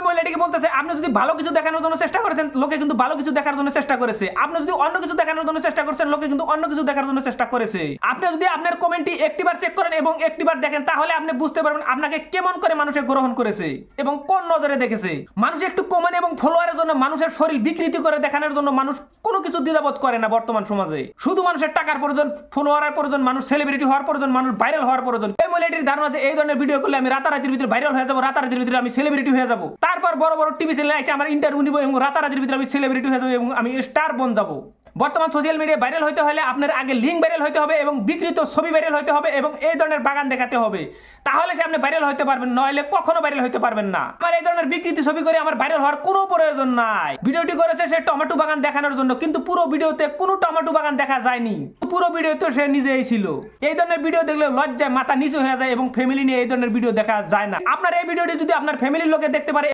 ওই মহিলাটিকে বলতেছে আপনি যদি ভালো কিছু দেখানোর জন্য চেষ্টা করেছেন লোকে কিন্তু ভালো কিছু দেখার জন্য চেষ্টা করেছে, আপনি যদি অন্য কিছু দেখানোর জন্য চেষ্টা করছেন লোকে কিন্তু অন্য কিছু দেখার জন্য চেষ্টা করেছে। আপনি যদি আপনার কমেন্টটি একটিবার চেক করেন এবং একটিবার দেখেন তাহলে আপনি বুঝতে পারবেন আপনাকে কেমন করে মানুষে গ্রহণ করেছে এবং কোন নজরে দেখেছে। মানুষ একটু কমেন্ট এবং ফলোয়ারের জন্য মানুষের শরীর বিকৃতি করে দেখানোর জন্য মানুষ কোনো কিছু দ্বিধাবোধ করে না বর্তমান সমাজে। শুধু মানুষের টাকার প্রয়োজন, ফলোয়ারের প্রয়োজন, মানুষ সেলিব্রিটি হওয়ার প্রয়োজন, মানুষ ভাইরাল হওয়ার প্রয়োজন। এই মহিলাটির ধারণা যে এই ধরনের ভিডিও করলে আমি রাতারাতির ভিতরে ভাইরাল হয়ে যাবো, রাতারাতির ভিতরে আমি সেলিব্রিটি হয়ে যাবো, তারপর বড় বড় টিভি চ্যানেলে এসে আমার ইন্টারভিউ নিব এবং রাতারাতির ভিতরে আমি সেলিব্রিটি হয়ে যাবো এবং আমি স্টার বন যাবো। বর্তমান সোশ্যাল মিডিয়ায় ভাইরাল হতে হলে আপনার আগে লিঙ্ক ভাইরাল হতে হবে এবং বিকৃত ছবি ভাইরাল হতে হবে এবং এই ধরনের বাগান দেখাতে হবে, তাহলে সে আপনি ভাইরাল হতে পারবেন, নইলে কখনো ভাইরাল হতে পারবেন না। আমার এই ধরনের বিকৃতি ছবি করে আমার ভাইরাল হওয়ার কোনো প্রয়োজন নাই। ভিডিওটি করেছে সে টমেটো বাগান দেখানোর জন্য, কিন্তু পুরো ভিডিওতে কোনো টমেটো বাগান দেখা যায়নি, পুরো ভিডিওতে সে নিজেই ছিল। এই ধরনের ভিডিও দেখলে লজ্জায় মাথা নিচু হয়ে যায় এবং ফ্যামিলি নিয়ে এই ধরনের ভিডিও দেখা যায় না। আপনার এই ভিডিওটি যদি আপনার ফ্যামিলির লোকে দেখতে পারে